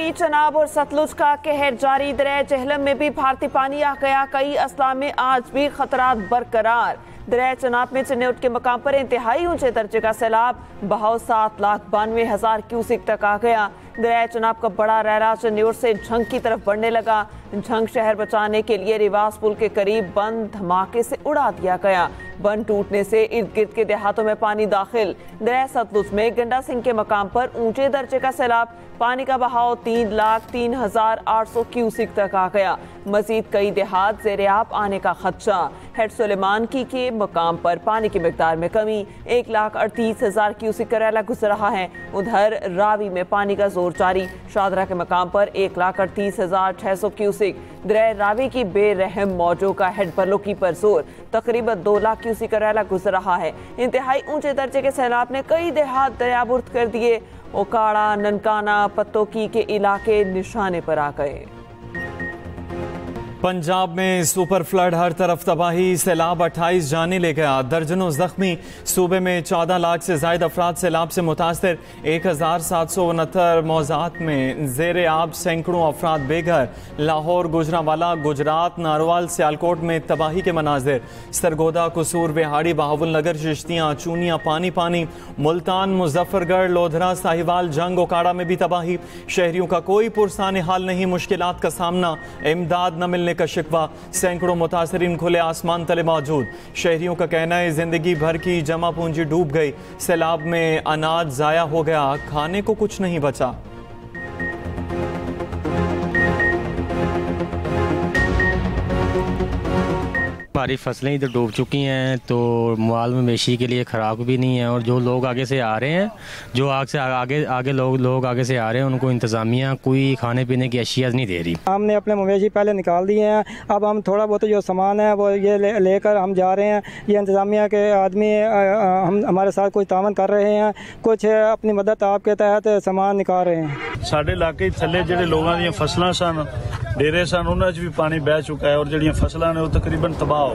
सैलाबी चनाब और सतलुज का कहर जारी। दरिया जहलम में भी भारतीय पानी आ गया। कई अजला में आज भी खतरात बरकरार। दरिया चनाब में चिन्नौट के मकाम पर इंतहाई ऊंचे दर्जे का सैलाब, बहाव 7,92,000 क्यूसिक तक आ गया। दरिया चनाब का बड़ा रैला चिन्नौट से झंग की तरफ बढ़ने लगा। झंग शहर बचाने के लिए रिवास पुल के करीब बंद धमाके से उड़ा दिया गया। बंद टूटने से इर्द गिर्द के देहातों में पानी दाखिल। दरिया सतलुज में गंडा सिंह के मकाम पर ऊंचे दर्जे का सैलाब, पानी का बहाव 3,03,800 क्यूसिक तक आ गया। मजीद कई देहात ज़ेर-ए-आब आने का खदशा। हेड सुलेमान की के मकाम पर पानी की मिकदार में कमी, 1,38,000 क्यूसिक का रैला गुजर रहा है। उधर रावी में पानी का जोर जारी। शादरा के मकाम पर 1,38,600 क्यूसिक। दरिया रावी की बेरहम मौजों का हेड बलोकी पर जोर, तकरीबन 2 लाख क्यूसिक का रैला गुजर रहा है। इंतहाई ऊंचे दर्जे के सैलाब ने कई देहात दरियाबुर्द कर दिए। ओकाड़ा, ननकाना, पत्तोकी के इलाके निशाने पर आ गए। पंजाब में सुपर फ्लड, हर तरफ तबाही। सैलाब 28 जाने ले गया, दर्जनों जख्मी। सूबे में 14 लाख से ज्यादा अफराद सैलाब से मुतासर। 1,769 मौजात में जेर आब सैकड़ों अफराद बेघर। लाहौर, गुजरांवाला, गुजरात, नारवाल, सियालकोट में तबाही के मनाजिर। सरगोदा, कसूर, बिहाड़ी, बहावल नगर, चिश्तियाँ, चूनियाँ पानी पानी। मुल्तान, मुजफ्फरगढ़, लोधरा, साहिवाल, जंग, ओकाड़ा में भी तबाही। शहरियों का कोई पुरसाने हाल नहीं, मुश्किलात का सामना। इमदाद न मिलने का शिकवा। सैकड़ों मुतासरीन खुले आसमान तले मौजूद। शहरियों का कहना है जिंदगी भर की जमा पूंजी डूब गई। सैलाब में अनाज जाया हो गया, खाने को कुछ नहीं बचा। हमारी फसलें इधर डूब चुकी हैं, तो माल मवेशी के लिए ख़राक भी नहीं है। और जो लोग आगे से आ रहे हैं, जो आगे लोग आगे से आ रहे हैं, उनको इंतज़ामिया कोई खाने पीने की अशिया नहीं दे रही। हमने अपने मवेशी पहले निकाल दिए हैं, अब हम थोड़ा बहुत जो सामान है वो ये लेकर हम जा रहे हैं। ये इंतज़ामिया के आदमी हम हमारे साथ कोई तावन कर रहे हैं, कुछ अपनी मदद आपके तहत सामान निकाल रहे हैं। साढ़े इलाके थले जो लोगों दी फसलां सन, डेरे सन, उन्हां च भी पानी बह चुका है और जड़ियां फसलां ने वो तकरीबन तबाह हो।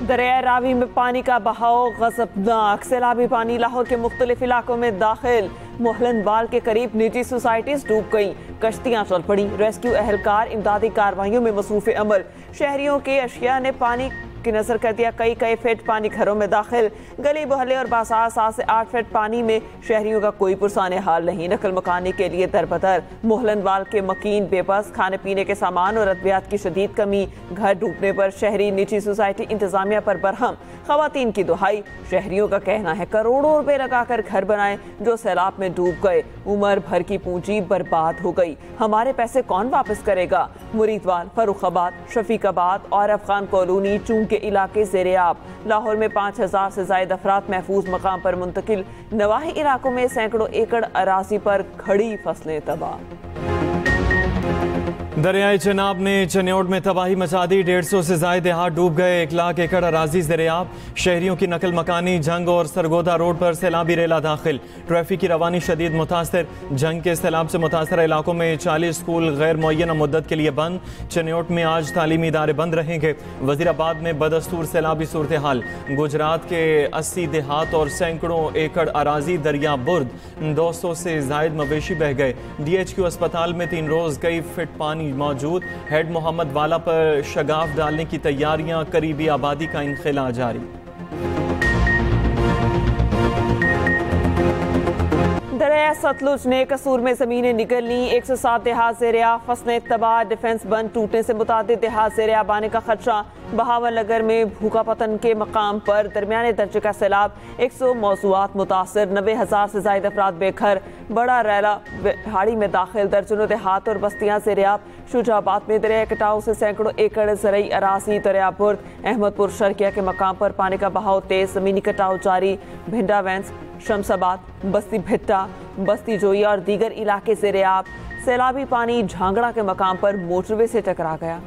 दरिया रावी में पानी का बहाव गजबनाक। सैलाबी पानी लाहौर के मुख्तलिफ इलाकों में दाखिल। मोहलनवाल के करीब निजी सोसाइटीज डूब गई, कश्तियां चल पड़ी। रेस्क्यू एहलकार इमदादी कार्रवाइयों में मसरूफ अमल। शहरियों के अशिया ने पानी की नजर कर दिया। कई फीट पानी घरों में दाखिल। गली मोहल्ले और बाजार 7 से 8 फीट पानी में। शहरियों का कोई पुरसाने हाल नहीं, नकल मकानी के लिए दरबदर। मोहलनवाल के मकीन बेबस, खाने पीने के सामान और अद्वियात की शदीद कमी। घर डूबने पर शहरी निजी सोसाइटी इंतजामिया पर बरहम। खवातीन की दुहाई। शहरियों का कहना है करोड़ों रुपए लगाकर घर बनाए जो सैलाब में डूब गए। उम्र भर की पूंजी बर्बाद हो गई। हमारे पैसे कौन वापस करेगा? मुरीदवाल, फरुखाबाद, शफीकाबाद और अफगान कॉलोनी चूंग के इलाके ज़ेर-ए-आब। लाहौर में 5,000 से ज्यादा अफराद महफूज मकाम पर मुंतकिल। नवाही इलाकों में सैकड़ों एकड़ अराजी पर खड़ी फसलें तबाह। दरियाए चनाब ने चिन्नौट में तबाही मचा दी। 150 से ज्यादा देहात डूब गए। 1 लाख एकड़ अराजी ज़ेर-ए-आब। शहरियों की नकल मकानी। जंग और सरगोदा रोड पर सैलाबी रेला दाखिल। ट्रैफिक की रवानी शदीद मुतासर। जंग के सैलाब से मुतासर इलाकों में 40 स्कूल गैर मुअय्यना मुद्दत के लिए बंद। चिन्नौट में आज तालीमी इदारे बंद रहेंगे। वजीराबाद में बदस्तूर सैलाबी सूरत हाल। गुजरात के 80 देहात और सैकड़ों एकड़ अराजी दरिया बुर्द। 200 से जायद मवेशी बह गए। DHQ अस्पताल में 3 रोज कई फिट पानी मौजूद। हेड मोहम्मद वाला पर शगाफ डालने की तैयारियां, करीबी आबादी का इनखिला जारी। दरिया सतलुज ने कसूर में जमीनें निकल ली। 107 देहात ज़ेर-ए-आब, फसलें तबाह। डिफेंस बंद टूटने से मुतादिद देहात ज़ेर-ए-आब आने का खदशा। बहावल नगर में भूखा पतन के मकाम पर दरमियाने दर्जे का सैलाब। 100 मौजूआत मुतासर। 90,000 से ज्यादा अफराद बेघर। बड़ा रैला बिहाड़ी में दाखिल। दर्जनों देहात और बस्तियां ज़ेर-ए-आब। शुजाबाद में दरिया कटाव से सैकड़ों एकड़ ज़रई अराजी दरियापुर। अहमदपुर शर्किया के मकाम पर पानी का बहाव तेज, जमीनी कटाव जारी। भिंडा वेंस, शमसाबाद, बस्ती भिट्टा, बस्ती जोइया और दीगर इलाके ज़ेर-ए-आब। सैलाबी पानी झांगड़ा के मकाम पर मोटरवे से टकरा गया।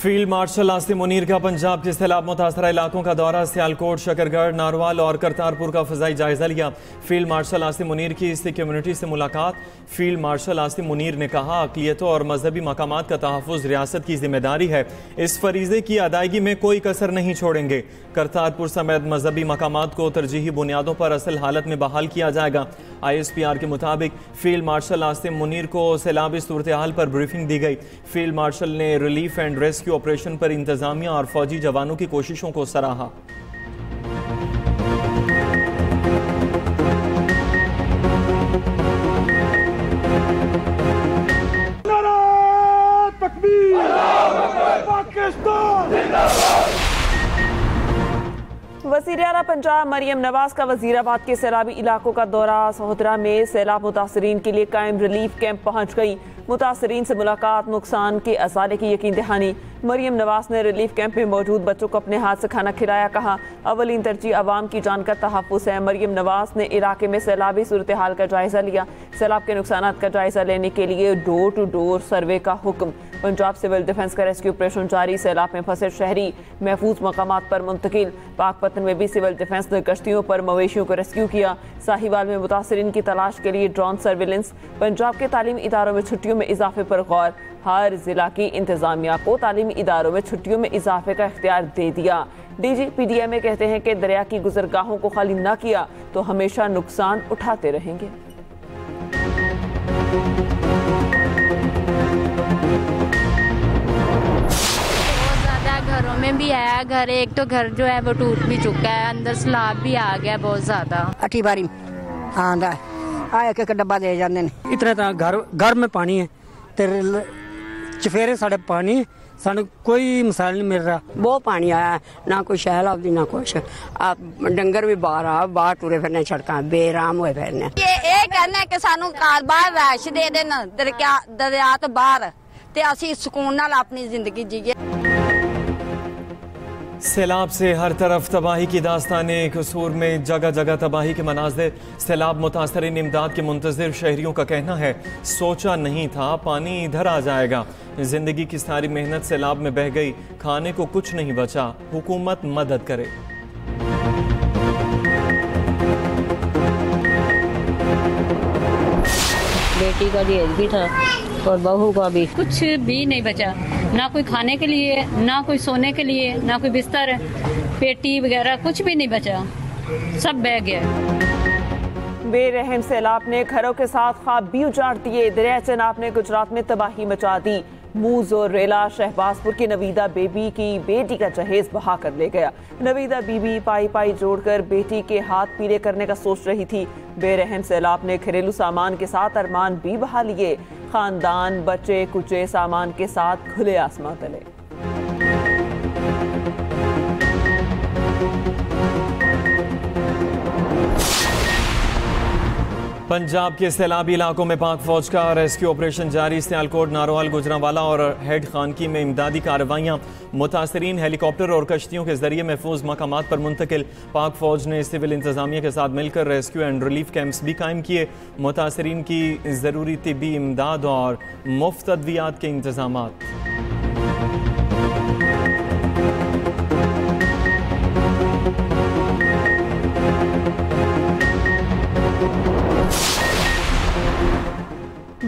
फील्ड मार्शल आसिम मुनीर का पंजाब के सैलाब मुतासरा इलाकों का दौरा, सियालकोट, शकरगढ़, नारवाल और करतारपुर का फ़ज़ाई जायजा लिया। फील्ड मार्शल आसिम मुनीर की सिख कम्युनिटी से मुलाकात। फील्ड मार्शल आसिम मुनीर ने कहा, अक़लियतों और मजहबी मकामात का तहफ़्फ़ुज़ रियासत की जिम्मेदारी है, इस फरीज़े की अदायगी में कोई कसर नहीं छोड़ेंगे। करतारपुर समेत मजहबी मकामात को तरजीही बुनियादों पर असल हालत में बहाल किया जाएगा। ISPR के मुताबिक फील्ड मार्शल आसिम मुनीर को सैलाबी सूरत हाल पर ब्रीफिंग दी गई। फील्ड मार्शल ने रिलीफ एंड रेस्क्यू ऑपरेशन पर इंतजामिया और फौजी जवानों की कोशिशों को सराहा। वज़ीर आला पंजाब मरियम नवाज का वज़ीराबाद के सैलाबी इलाकों का दौरा। सोहदरा में सैलाब मुतासरीन के लिए कायम रिलीफ कैंप पहुंच गई। मुतासरीन से मुलाकात, नुकसान के असाले की यकीन दहानी। मरियम नवाज ने रिलीफ कैंप में मौजूद बच्चों को अपने हाथ से खाना खिलाया। कहा, अवलीन तरजीह आवाम की जान का तहफ़्फ़ुज़ है। मरियम नवाज ने इलाके में सैलाबी सूरत हाल का जायजा लिया। सैलाब के नुकसान का जायजा लेने के लिए डोर टू डोर सर्वे का हुक्म। पंजाब सिविल डिफेंस का रेस्क्यू ऑपरेशन जारी। सैलाब में फंसे शहरी महफूज मकामात पर मुंतकिल। पाकपतन में भी सिविल डिफेंस ने गश्तियों पर मवेशियों को रेस्क्यू किया। साहिवाल में मुतासरीन की तलाश के लिए ड्रोन सर्विलेंस। पंजाब के तालीमी इदारों में छुट्टियों में इजाफे पर गौर। हर जिला की इंतजामिया को तालीमी इदारों में छुट्टियों में इजाफे का इख्तियार दे दिया। DG PDMA कहते हैं कि दरिया की गुजरगाहों को खाली न किया तो हमेशा नुकसान उठाते रहेंगे। घरों में भी आया, घर एक तो घर जो है वो टूट भी चुका है, अंदर सैलाब भी आ गया बहुत ज्यादा। अठी बारी आंदा आया के डब्बा दे जाते हैं। इतने घर में पानी है, चफेरे साढ़े पानी, सानू कोई मिसाल नहीं मिल रहा। बहुत पानी आया, ना कोई शहर आती ना कुछ। आप डंगर भी बाहर टुरे फिरने, सड़क बेराम हुए फिरने। ये कहना है कि सानू बाहर रैश दे देन दरिया तो बाहर, ते असीं सुकून नाल अपनी जिंदगी जीए। सैलाब से हर तरफ तबाही की दास्तानें। कसूर में जगह जगह तबाही के मनाज़िर। सैलाब मुतासरीन इमदाद के मुंतज़िर शहरियों का कहना है, सोचा नहीं था पानी इधर आ जाएगा। जिंदगी की सारी मेहनत सैलाब में बह गई, खाने को कुछ नहीं बचा, हुकूमत मदद करे। बेटी का दहेज भी था और बहू का भी, कुछ भी नहीं बचा, ना कोई खाने के लिए, ना कोई सोने के लिए, ना कोई बिस्तर, पेटी वगैरह कुछ भी नहीं बचा, सब बह गया। बेरहम सैलाब ने घरों के साथ ख्वाब भी उजाड़ दिए। दरिया चनाब ने गुजरात में तबाही मचा दी। मूज और रेला शहबाजपुर की नवीदा बेबी की बेटी का जहेज बहा कर ले गया। नवीदा बीबी पाई पाई जोड़कर बेटी के हाथ पीले करने का सोच रही थी। बेरहम सैलाब ने घरेलू सामान के साथ अरमान भी बहा लिए। खानदान बचे कुचे सामान के साथ खुले आसमां तले। पंजाब के सैलाबी इलाकों में पाक फौज का रेस्क्यू ऑपरेशन जारी। सियालकोट, नारोवाल, गुजरांवाला और हेड खानकी में इमदादी कार्रवाइयाँ। मुतासरीन हेलीकॉप्टर और कश्तियों के जरिए महफूज मकामात पर मुंतकिल। पाक फौज ने सिविल इंतजामिया के साथ मिलकर रेस्क्यू एंड रिलीफ कैंप्स भी कायम किए। मुतासरीन की ज़रूरी तिब्बी इमदाद और मुफ्त अद्वियात के इंतजामात।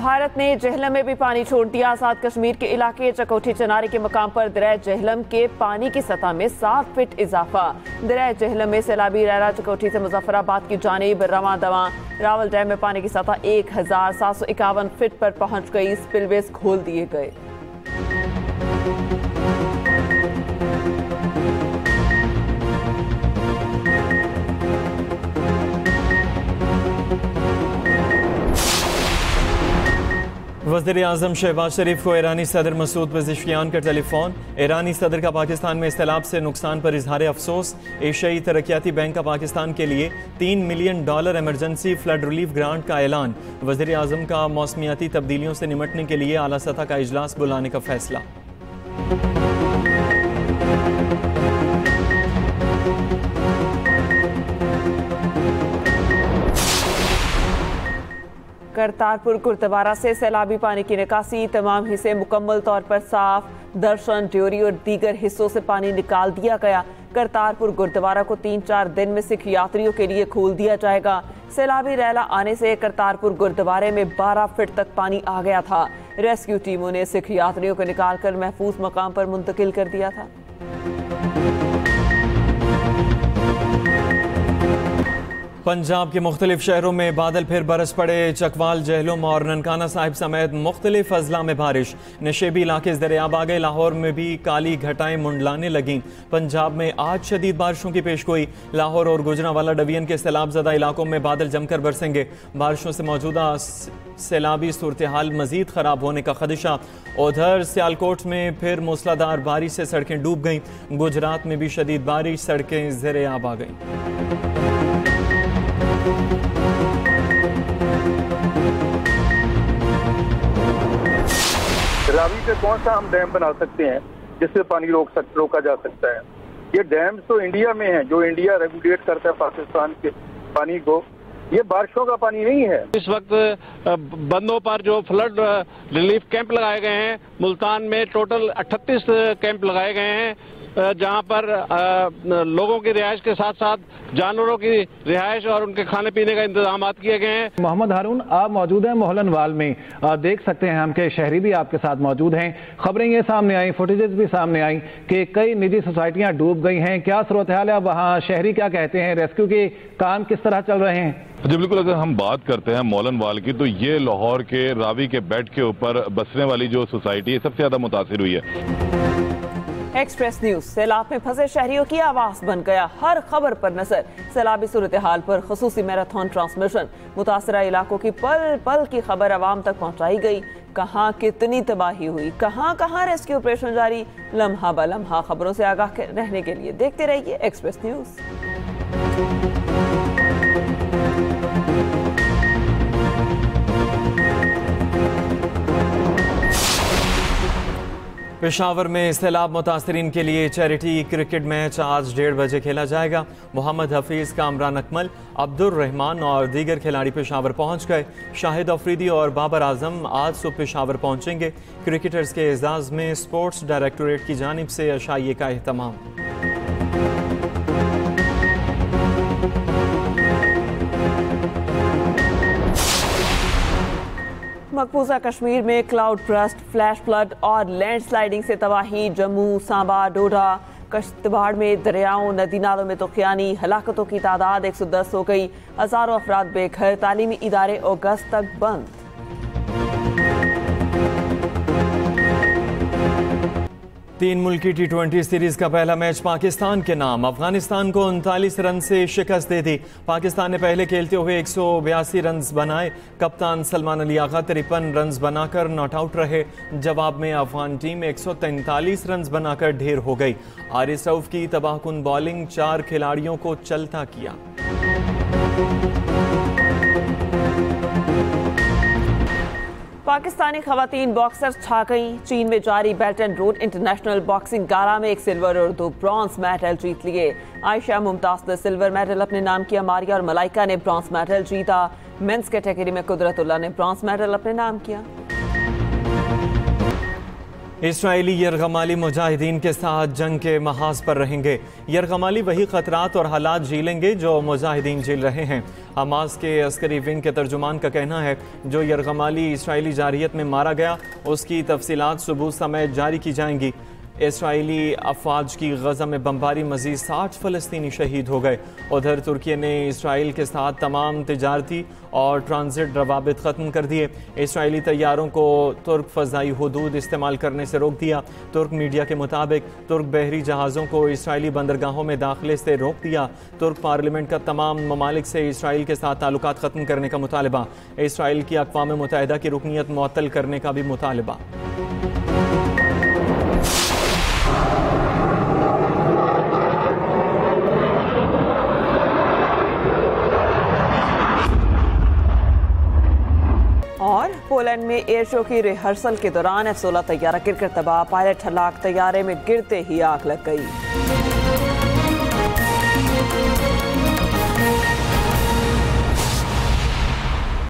भारत ने जेहलम में भी पानी छोड़ दिया। आजाद कश्मीर के इलाके चकोठी चनारी के मकाम पर दरिया जेहलम के पानी की सतह में 7 फीट इजाफा। दरिया जेहलम में सैलाबी रैला चकोठी से मुजफ्फराबाद की जानिब रवां दवा। रावल डैम में पानी की सतह 1751 फीट पर पहुंच गई। स्पिलवेज खोल दिए गए। वज़ीर आज़म शहबाज शरीफ को ईरानी सदर मसूद पेज़ेश्कियान का टेलीफोन। ईरानी सदर का पाकिस्तान में सैलाब से नुकसान पर इजहार अफसोस। एशियाई तरक्याती बैंक का पाकिस्तान के लिए $3 million emergency flood relief grant का ऐलान। वज़ीर आज़म का मौसमियाती तब्दीलियों से निमटने के लिए आला सतह का इजलास बुलाने का फैसला। करतारपुर गुरुद्वारा से सैलाबी पानी की निकासी, तमाम हिस्से मुकम्मल तौर पर साफ। दर्शन, ड्योरी और दीगर हिस्सों से पानी निकाल दिया गया। करतारपुर गुरुद्वारा को 3-4 दिन में सिख यात्रियों के लिए खोल दिया जाएगा। सैलाबी रैला आने से करतारपुर गुरुद्वारे में 12 फीट तक पानी आ गया था। रेस्क्यू टीमों ने सिख यात्रियों को निकालकर महफूज मकाम पर मुंतकिल कर दिया था। पंजाब के मुख्तलिफ शहरों में बादल फिर बरस पड़े। चकवाल, जहलुम और ननकाना साहिब समेत मुख्तलिफ अजला में बारिश। नशेबी इलाके दरियाब आ गए। लाहौर में भी काली घटाएं मुंडलाने लगीं। पंजाब में आज शदीद बारिशों की पेशगोई। लाहौर और गुजरांवाला डिवीजन के सैलाब ज़दा इलाकों में बादल जमकर बरसेंगे। बारिशों से मौजूदा सैलाबी सूरत हाल मजीद खराब होने का खदशा। उधर सियालकोट में फिर मूसलाधार बारिश से सड़कें डूब गईं। गुजरात में भी शदीद बारिश, सड़कें ज़ेर-ए-आब आ गईं। रावी से कौन सा हम डैम बना सकते हैं जिससे पानी रोका जा सकता है? ये डैम तो इंडिया में है, जो इंडिया रेगुलेट करता है पाकिस्तान के पानी को। ये बारिशों का पानी नहीं है। इस वक्त बंदों पर जो फ्लड रिलीफ कैंप लगाए गए हैं, मुल्तान में टोटल 38 कैंप लगाए गए हैं, जहां पर लोगों की रिहाइश के साथ साथ जानवरों की रिहाइश और उनके खाने पीने का इंतजाम किए गए हैं। मोहम्मद हारून, आप मौजूद हैं मोहलनवाल में। देख सकते हैं हम के शहरी भी आपके साथ मौजूद हैं। खबरें ये सामने आई, फुटेजेस भी सामने आई कि कई निजी सोसाइटियां डूब गई हैं। क्या सूरत हाल है वहाँ? शहरी क्या कहते हैं? रेस्क्यू के काम किस तरह चल रहे हैं? जी बिल्कुल, अगर हम बात करते हैं मोहलनवाल की, तो ये लाहौर के रावी के बेड के ऊपर बसने वाली जो सोसाइटी है सबसे ज्यादा मुतासिर हुई है। एक्सप्रेस न्यूज सैलाब में फंसे शहरियों की आवाज बन गया। हर खबर पर नजर, सैलाबी सूरत हाल पर खुसूसी मैराथन ट्रांसमिशन। मुतासरा इलाकों की पल पल की खबर आवाम तक पहुंचाई गई। कहां कितनी तबाही हुई, कहां कहां रेस्क्यू ऑपरेशन जारी, लम्हा ब लम्हा खबरों से आगाह रहने के लिए देखते रहिए एक्सप्रेस न्यूज। पेशावर में सैलाब मुतासरीन के लिए चैरिटी क्रिकेट मैच आज 1:30 बजे खेला जाएगा। मोहम्मद हफीज़, कामरान अकमल, अब्दुल रहमान और दीगर खिलाड़ी पेशावर पहुंच गए। शाहिद अफरीदी और बाबर आजम आज सुबह पेशावर पहुंचेंगे। क्रिकेटर्स के एजाज में स्पोर्ट्स डायरेक्टोरेट की जानिब से अशाइये का एहतमाम। मकबूजा कश्मीर में क्लाउड बर्स्ट, फ्लैश फ्लड और लैंडस्लाइडिंग से तबाही। जम्मू, सांबा, डोडा, कश्तवाड़ में दरियाओं, नदी नालों में तूफ़ानी। हलाकतों की तादाद 110 हो गई। हजारों अफराद बेघर। तालीमी इदारे अगस्त तक बंद। तीन मुल्की T20 सीरीज का पहला मैच पाकिस्तान के नाम। अफगानिस्तान को 39 रन से शिकस्त दे दी। पाकिस्तान ने पहले खेलते हुए 182 रन बनाए। कप्तान सलमान अली आगा 53 रन बनाकर नॉट आउट रहे। जवाब में अफगान टीम 143 रन बनाकर ढेर हो गई। आरिस रऊफ की तबाहकुन बॉलिंग 4 खिलाड़ियों को चलता किया। पाकिस्तानी खवातीन बॉक्सर्स छा गईं। चीन में जारी belt and road international boxing gala में 1 सिल्वर और 2 ब्रॉन्ज मेडल जीत लिए। आयशा मुमताज ने सिल्वर मेडल अपने नाम किया। मारिया और मलाइका ने ब्रॉन्ज मेडल जीता। मेंस कैटेगरी में कुदरतुल्लाह ने ब्रॉन्ज मेडल अपने नाम किया। इस्राएली यरगमाली मुजाहिदीन के साथ जंग के महाज पर रहेंगे। यरगमाली वही खतरात और हालात झेलेंगे जो मुजाहिदीन झेल रहे हैं। हमास के अस्करी विंग के तर्जुमान का कहना है जो यरगमाली इस्राएली जारियत में मारा गया उसकी तफसीलात सुबह समय जारी की जाएंगी। इसराइली अफवाज की गजा में बमबारी मजीद 60 फ़लस्तीनी शहीद हो गए। उधर तुर्की ने इसराइल के साथ तमाम तिजारती और ट्रांजिट रवाबित ख़त्म कर दिए। इसराइली तैयारों को तुर्क फ़ज़ाई हुदूद इस्तेमाल करने से रोक दिया। तुर्क मीडिया के मुताबिक तुर्क बहरी जहाज़ों को इसराइली बंदरगाहों में दाखिले से रोक दिया। तुर्क पार्लियामेंट का तमाम ममालिक से इसराइल के साथ ताल्लुकात ख़त्म करने का मुतालबा। इसराइल की अक़वाम मुत्तहिदा की रुकनीत मुअत्तल करने का भी मुतालबा। और पोलैंड में एयर शो की रिहर्सल के दौरान F-16 तैयारा गिरकर तबाह। पायलट हलाक, तैयारे में गिरते ही आग लग गई।